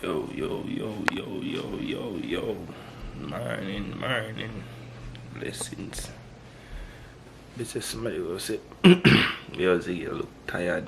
Yo, yo, yo, yo, yo, yo, yo. Morning. Blessings. This is somebody will say, yo, you look tired.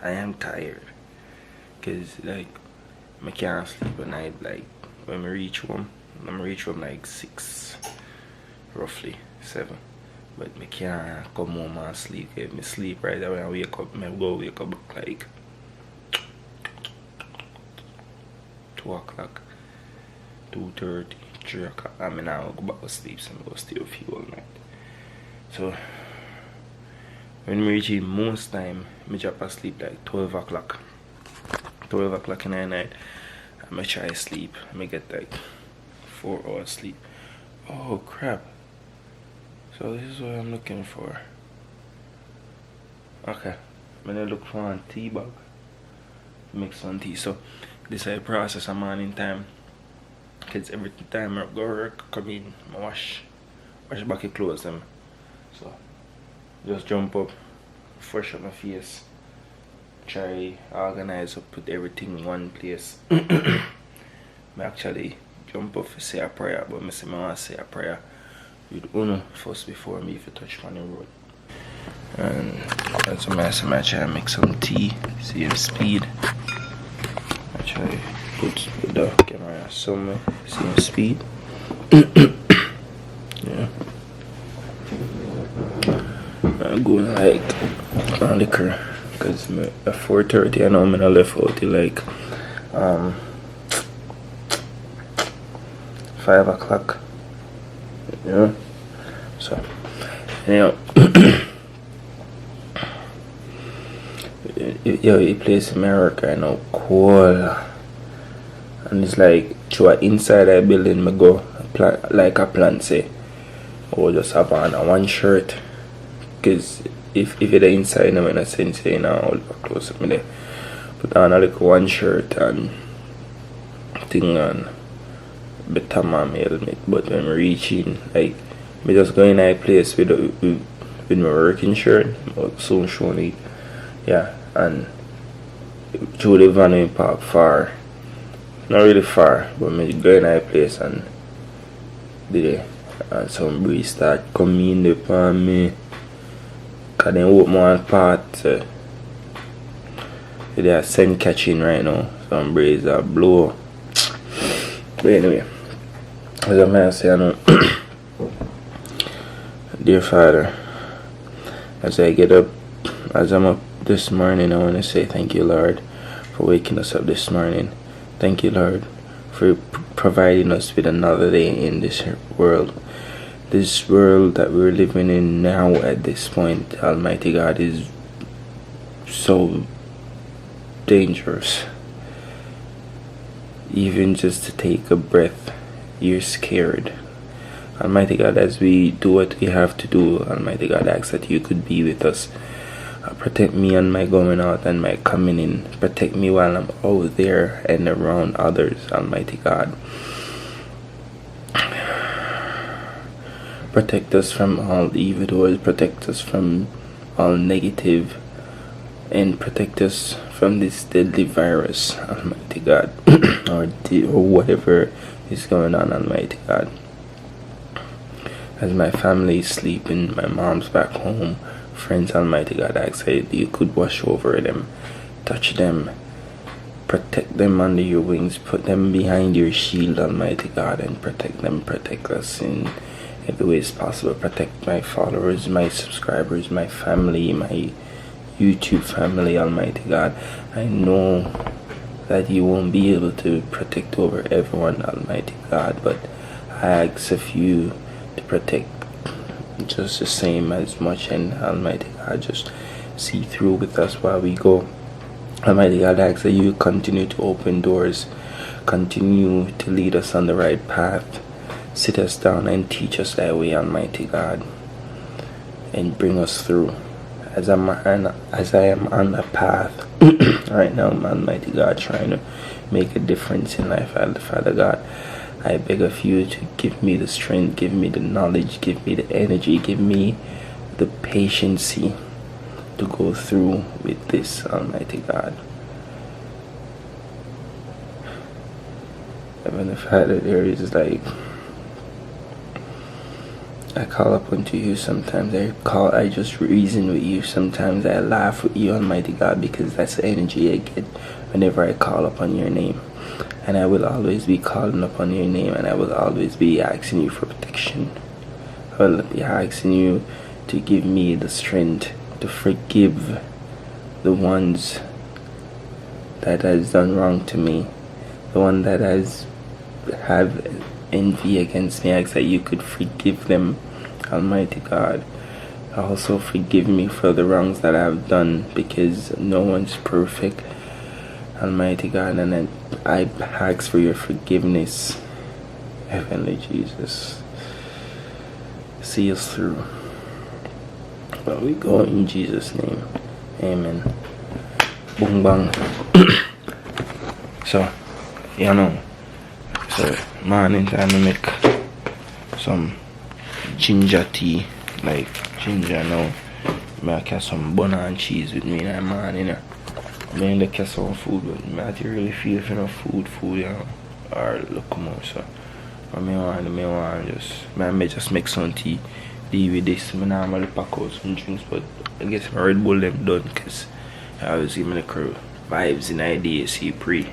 I am tired. Because, like, I can't sleep at night. Like, when I reach home like 6, roughly 7. But I can't come home and sleep. If I sleep right away and wake up, I go wake up like 2 o'clock, 2:30, 3 o'clock. I mean, I'll go back to sleep, so I'm going to stay with you all night. So, when I reach most time, I drop asleep like 12 o'clock. 12 o'clock in the night, I'm going to try to sleep. I may get like 4 hours sleep. Oh, crap. So, this is what I'm looking for. Okay. I'm going to look for a tea bag. Make some tea. So, this is a process of morning time. Because every time I go work, come in, I wash back your clothes them. So just jump up, fresh up my face, try organize up, put everything in one place. I actually jump up to say a prayer, but I say I want to say a prayer with Uno first before me if you touch on the road. And that's what I try to make some tea, see the speed. I try to put the camera somewhere, see the speed. Yeah. I'm going like on liquor because at 4:30 I know I'm gonna left out till like 5 o'clock. Yeah. So anyhow, yo, the place in America I know cool. And it's like through inside a building I go like a plan say I will just have on one shirt. Because if you're inside, I'm in a sense, you know, all close to me there. Put on a little one shirt and thing on better my helmet. But when we're reaching, like, we just go in a place with my working shirt, but soon showing it. Yeah, and through the van we park far. Not really far, but we go in a place and there. And some breeze start coming upon me. Cause they open one part, they are sun catching right now. Some breeze are blow. But anyway, as a man say, I know, dear Father, as I get up, as I'm up this morning, I want to say thank you, Lord, for waking us up this morning. Thank you, Lord, for providing us with another day in this world. This world that we're living in now at this point, Almighty God, is so dangerous. Even just to take a breath, you're scared. Almighty God, as we do what we have to do, Almighty God, I ask that you could be with us. Protect me on my going out and my coming in. Protect me while I'm out there and around others, Almighty God. Protect us from all evildoers, protect us from all negative, and protect us from this deadly virus, Almighty God, or whatever is going on, Almighty God. As my family is sleeping, my mom's back home, friends, Almighty God, I ask that you could wash over them, touch them, protect them under your wings, put them behind your shield, Almighty God, and protect them, protect us in every way is possible. Protect my followers, my subscribers, my family, my YouTube family, Almighty God. I know that you won't be able to protect over everyone, Almighty God, but I ask of you to protect just the same as much, and Almighty God, just see through with us while we go. Almighty God, I ask that you continue to open doors, continue to lead us on the right path. Sit us down and teach us that way, Almighty God, and bring us through. As I am on a path right now, Almighty God, trying to make a difference in life, Father God, I beg of you to give me the strength, give me the knowledge, give me the energy, give me the patience to go through with this, Almighty God. Heavenly Father, there is like, I call upon to you sometimes. I just reason with you. Sometimes I laugh with you, Almighty God, because that's the energy I get whenever I call upon your name. And I will always be calling upon your name, and I will always be asking you for protection. I will be asking you to give me the strength to forgive the ones that has done wrong to me, the one that has have envy against me. I ask that you could forgive them, Almighty God. Also forgive me for the wrongs that I have done, because no one's perfect, Almighty God, and I ask for your forgiveness, Heavenly Jesus. See us through. But we go in Jesus' name. Amen. Boom bang. So, you know, so morning time to make some ginger tea, like ginger now. I get some butter and cheese with me in the morning. I mean, I get some food, but I don't really feel for no food, you know, or look more. So, I may just make some tea. Deal with this. I normally pack out some drinks, but I guess my Red Bull them done, because I always give me the crew vibes in idea, see pre.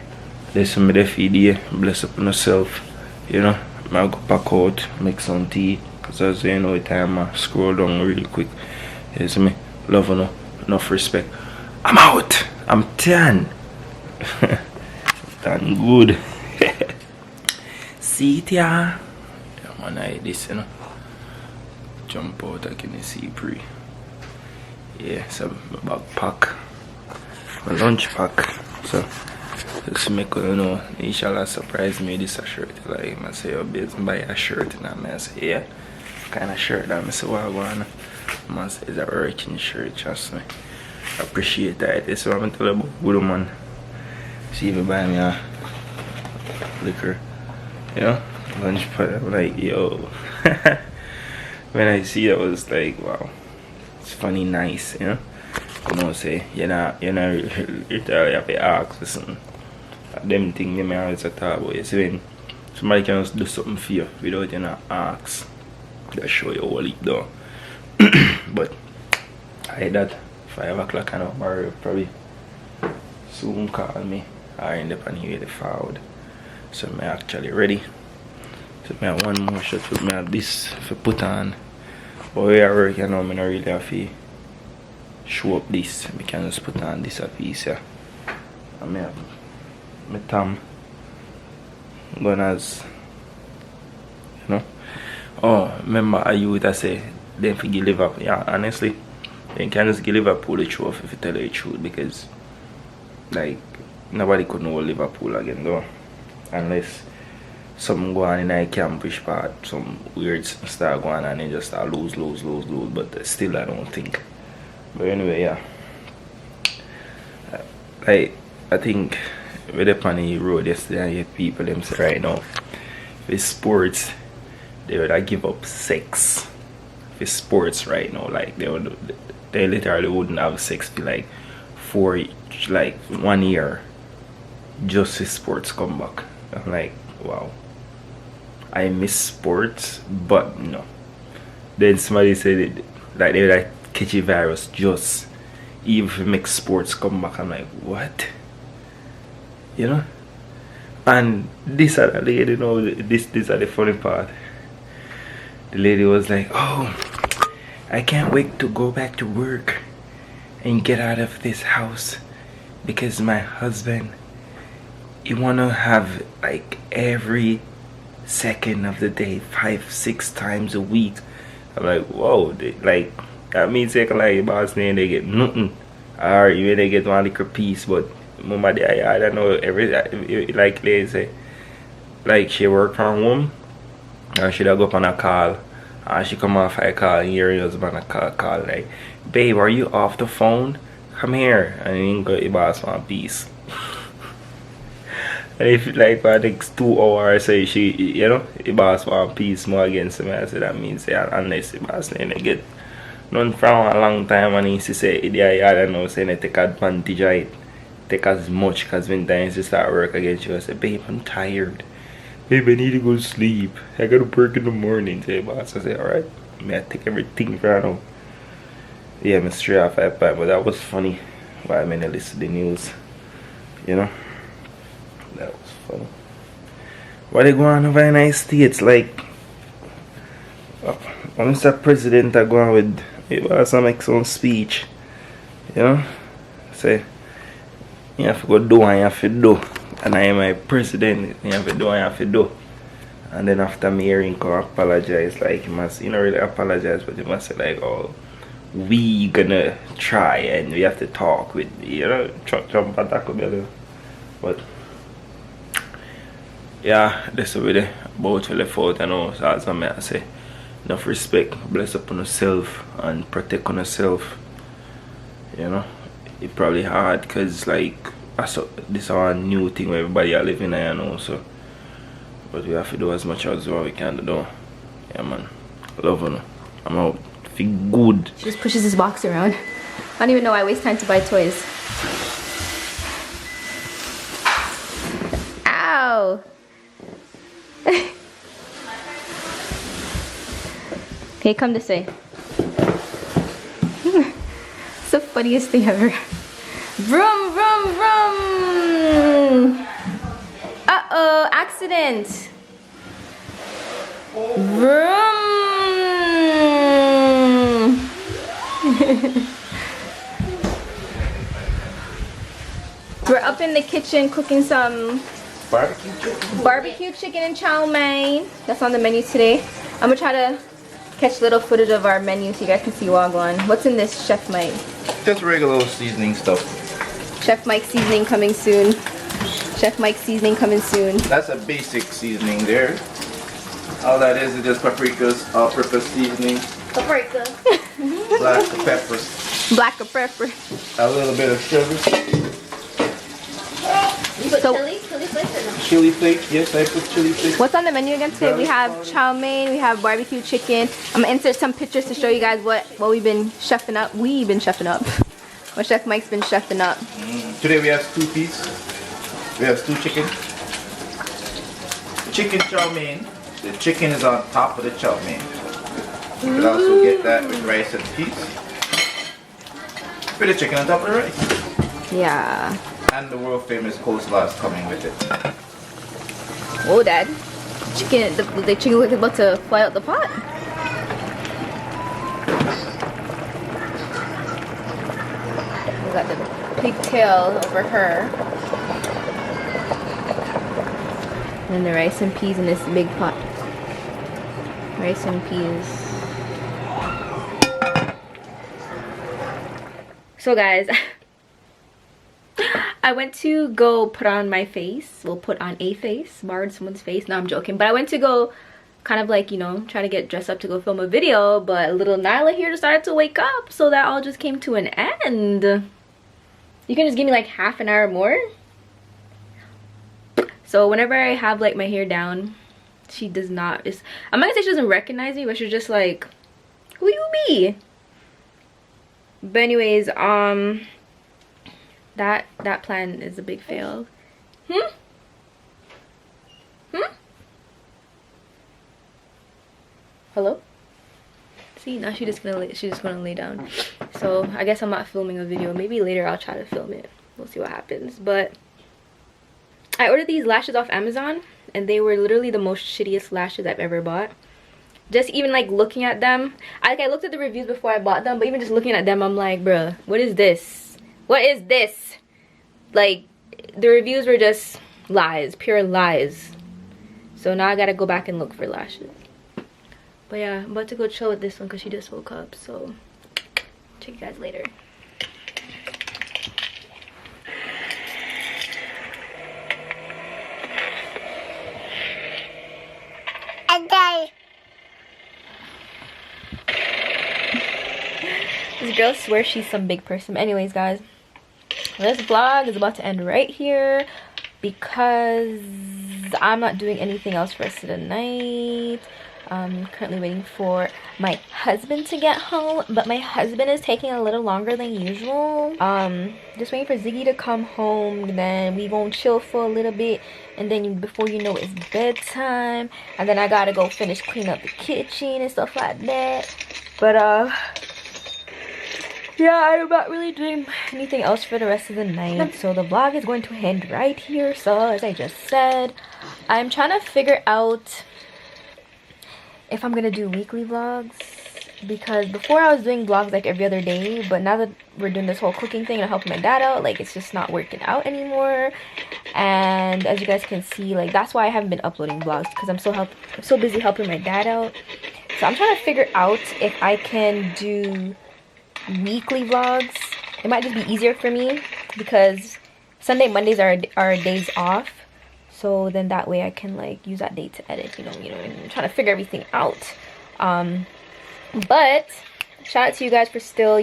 There's some of the feed here, bless up on yourself, you know. I go pack out, make some tea, because as you know, time I scroll down real quick. You see me? Love enough respect. I'm out! I'm done! Done good. See it, yeah? Yeah, man, I this, you know. Jump out, I can see pre. Yeah, so my backpack, my lunch pack. So just make you know, Nisha surprised me this a shirt. Like I say, oh, babe, buy a shirt, and I say, yeah, kind of shirt that I say, what I want. I say, it's a working shirt, trust me. I appreciate that. This is what I'm telling about good man. See if you buy me a liquor, you know, lunch pack. I'm like, yo. When I see it, I was like, wow, it's funny, nice, you know. You know, say you're not you have to ask for something. Them things you may always talk about. You see, when somebody can just do something for you without you not ask, they show you all it down. But I had that 5 o'clock and Mario probably soon call me. I end up on here the forward. So I'm actually ready. So I have one more shot with me have this for put on. But where I work, you know, I don't really have to show up this. I can just put on this a piece here. And I have my thumb going as, you know. Oh, remember I used to say, then for give Liverpool. Yeah, honestly, they can just give Liverpool the trophy if you tell you the truth, because, like, nobody could know Liverpool again, though. Unless something go on in a campish part, some weird stuff going on, and they just start lose. But still, I don't think. But anyway, yeah. I think with the funny road yesterday, I hear people them say right now, with sports, they would give up sex. With sports right now, like they literally wouldn't have sex for like 1 year, just if sports come back. I'm like, wow. I miss sports, but no. Then somebody said it, like they would like catch a virus just even if it makes sports come back. I'm like, what? You know? And this other lady, you know, this is the funny part. The lady was like, oh, I can't wait to go back to work and get out of this house, because my husband, he wanna have like every second of the day 5-6 times a week. I'm like, whoa, like that means they can like boss name they get nothing, or even they get one little piece. But mama, I don't know, like they say, like she work from home and she'd go up on a call, and she come off a call and hear your husband a call like, babe, are you off the phone? Come here. And then go your boss one piece. And if like for the next 2 hours, say she, you know, the boss one piece more against me, I say that means unless the boss then they get none from a long time, and he say I don't know, saying they take advantage of it, take as much, because when times you start work against you, I say, babe, I'm tired. Baby, I need to go to sleep. I gotta work in the morning. Say, boss. I say, alright. I take everything for now. Yeah, I'm straight off iPad, but that was funny. Why I mean, I listen to the news. You know? That was funny. What they going on over in the United States? Like, when Mr. President are going with, he was to make some speech. You know? Say, you have to go do what you have to do. And I am my president, you have to do what you have to do. And then after me hearing come apologize, like you must, you know, really apologize, but you must say like, oh, we gonna try and we have to talk with, you know, jump attack together. But yeah, this is really about to left out, you know, so as I say, enough respect, bless upon yourself and protect on yourself. You know, it's probably hard because like this is a new thing where everybody are living there, you know, so but we have to do as much as what we can do. Yeah, man. Love you. I'm out. Feel good. She just pushes this box around. I don't even know why I waste time to buy toys. Ow! Okay, come this way. It's the funniest thing ever. Vroom, vroom, vroom! Uh-oh, accident! Vroom! We're up in the kitchen cooking some barbecue chicken and chow mein. That's on the menu today. I'm gonna try to catch little footage of our menu so you guys can see Wagwan. What's in this, Chef Mike? Just regular seasoning stuff. Chef Mike seasoning coming soon. Chef Mike seasoning coming soon. That's a basic seasoning there. All that is just paprika's all-purpose seasoning. Paprika. Black pepper. Black pepper. A little bit of sugar. You put chili flakes, yes, I put chili flakes. What's on the menu again today? We have chow mein, we have barbecue chicken. I'm gonna insert some pictures to show you guys what we've been chefing up. We've been chefing up. What Chef Mike's been chefing up. Today we have stew peas. We have stew chicken. Chicken chow mein. The chicken is on top of the chow mein. You can also get that with rice and peas. Put the chicken on top of the rice. Yeah. And the world famous coleslaw is coming with it. Oh, Dad. Chicken, the chicken was about to fly out the pot. We got the pigtail over her. And the rice and peas in this big pot. Rice and peas. So guys, I went to go put on my face. Well, put on a face. Borrowed someone's face. No, I'm joking. But I went to go kind of like, you know, try to get dressed up to go film a video. But little Nyla here decided to wake up. So that all just came to an end. You can just give me like half an hour more. So whenever I have like my hair down, she does not. I'm not gonna say she doesn't recognize me, but she's just like, who you be? But anyways, that plan is a big fail. Hello? See, now she's just gonna lay down. So I guess I'm not filming a video. Maybe later I'll try to film it. We'll see what happens. But I ordered these lashes off Amazon, and they were literally the most shittiest lashes I've ever bought. Just even like looking at them, I looked at the reviews before I bought them, but even just looking at them, I'm like, bruh, what is this? What is this? Like, the reviews were just lies, pure lies. So now I gotta go back and look for lashes. But yeah, I'm about to go chill with this one because she just woke up. So check you guys later. Okay. This girl swears she's some big person. Anyways, guys, this vlog is about to end right here because I'm not doing anything else for us tonight. Currently waiting for my husband to get home, but my husband is taking a little longer than usual. Just waiting for Ziggy to come home, then we gonna chill for a little bit, and then before you know it's bedtime, and then I gotta go finish clean up the kitchen and stuff like that. But yeah, I'm not really doing anything else for the rest of the night, so the vlog is going to end right here. So as I just said, I'm trying to figure out if I'm gonna do weekly vlogs, because before I was doing vlogs like every other day, but now that we're doing this whole cooking thing and helping my dad out, like it's just not working out anymore. And as you guys can see, like that's why I haven't been uploading vlogs, because I'm so busy helping my dad out. So I'm trying to figure out if I can do weekly vlogs. It might just be easier for me because Sunday, Mondays are days off. So then that way I can like use that day to edit, you know, I'm trying to figure everything out. But shout out to you guys for still,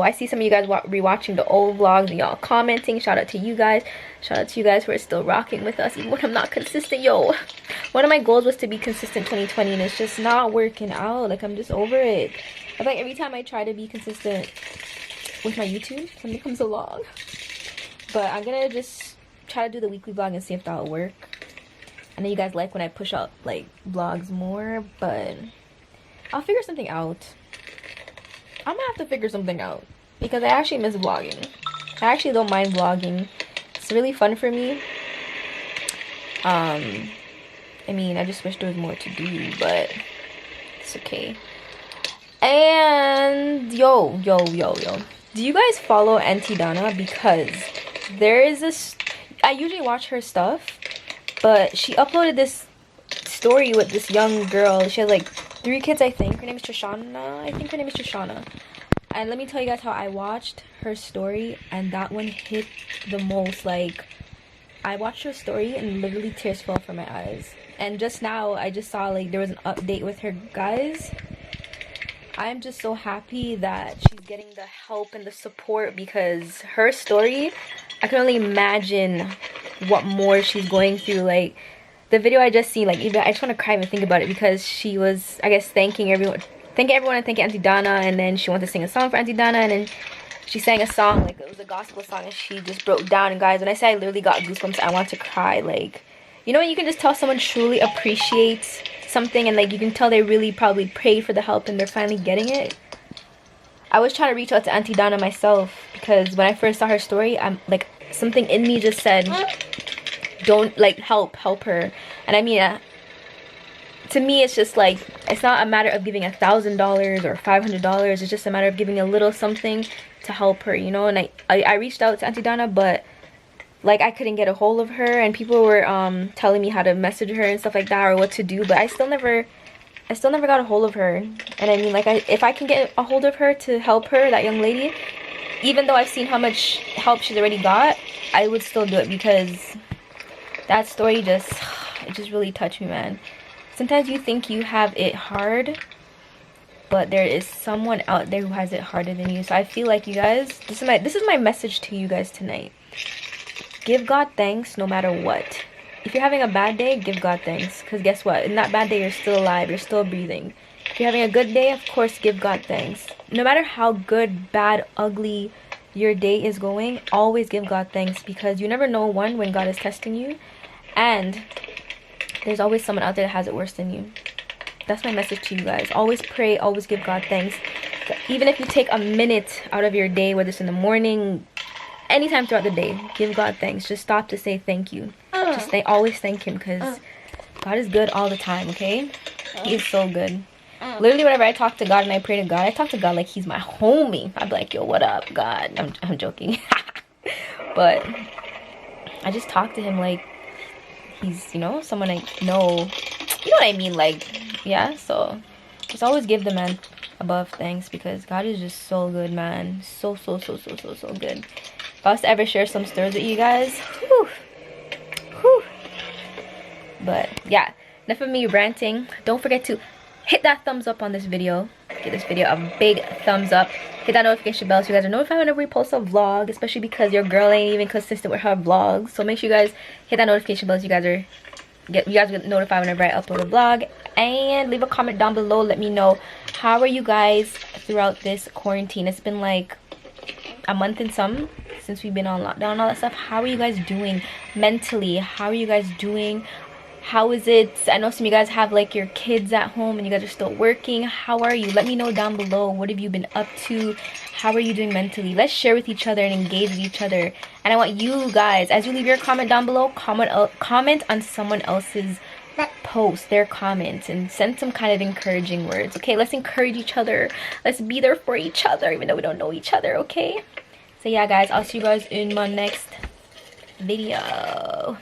I see some of you guys rewatching the old vlogs and y'all commenting. Shout out to you guys. Shout out to you guys who are still rocking with us even when I'm not consistent. Yo, one of my goals was to be consistent 2020 and it's just not working out. Like I'm just over it. I feel like every time I try to be consistent with my YouTube, something comes along. But I'm gonna just try to do the weekly vlog and see if that'll work. I know you guys like when I push out like vlogs more, but I'll figure something out. I'm gonna have to figure something out because I actually miss vlogging. I actually don't mind vlogging. It's really fun for me. I mean, I just wish there was more to do, but it's okay. And yo, do you guys follow Auntie Donna? Because there is this, I usually watch her stuff, but she uploaded this story with this young girl. She has like 3 kids, I think. Her name is Trishana. And let me tell you guys how I watched her story, and that one hit the most. Like, I watched her story and literally tears fell from my eyes. And just now, I just saw like there was an update with her guys. I'm just so happy that she's getting the help and the support, because her story, I can only imagine what more she's going through. Like the video I just seen, like even I just want to cry even think about it, because she was, I guess, thanking everyone and thanking Auntie Donna, and then she wanted to sing a song for Auntie Donna, and then she sang a song, like it was a gospel song, and she just broke down. And guys, when I say I literally got goosebumps, I want to cry. Like, you know when you can just tell someone truly appreciates something, and like you can tell they really probably prayed for the help and they're finally getting it. I was trying to reach out to Auntie Donna myself, because when I first saw her story, I'm like, something in me just said, don't, like, help her. And I mean, to me, it's just like, it's not a matter of giving $1,000 or $500. It's just a matter of giving a little something to help her, And I reached out to Auntie Donna, but like I couldn't get a hold of her, and people were telling me how to message her and stuff like that, or what to do, but I still never got a hold of her. And I mean, like, if I can get a hold of her to help her, that young lady, even though I've seen how much help she's already got, I would still do it, because that story just really touched me, man. Sometimes you think you have it hard, but there is someone out there who has it harder than you. So I feel like, you guys, this is my message to you guys tonight. Give God thanks no matter what. If you're having a bad day, give God thanks, because guess what? In that bad day, you're still alive, you're still breathing. If you're having a good day, of course, give God thanks. No matter how good, bad, ugly your day is going, always give God thanks, because you never know, one, when God is testing you, and there's always someone out there that has it worse than you. That's my message to you guys. Always pray, always give God thanks. Even if you take a minute out of your day, whether it's in the morning, anytime throughout the day, give God thanks. Just stop to say thank you. Just always thank him, because God is good all the time, okay? He is so good. Literally, whenever I talk to God and I pray to God, I talk to God like he's my homie. I'm like, yo, what up, God? I'm joking. But I just talk to him like he's, someone I know. You know what I mean? Like, yeah, so just always give the man above thanks, because God is just so good, man. So good. If I was to ever share some stories with you guys, whew. But yeah, enough of me ranting. Don't forget to hit that thumbs up on this video. Give this video a big thumbs up. Hit that notification bell so you guys are notified whenever we post a vlog, especially because your girl ain't even consistent with her vlogs. So make sure you guys hit that notification bell so you guys are you guys get notified whenever I upload a vlog. And leave a comment down below. Let me know, how are you guys throughout this quarantine? It's been like a month and some since we've been on lockdown and all that stuff. How are you guys doing mentally? How are you guys doing? How is it? I know some of you guys have like your kids at home and you guys are still working. How are you? Let me know down below. What have you been up to? How are you doing mentally? Let's share with each other and engage with each other. And I want you guys, as you leave your comment down below, comment on someone else's post, their comments, and send some kind of encouraging words. Okay, let's encourage each other. Let's be there for each other even though we don't know each other. Okay, so yeah guys, I'll see you guys in my next video.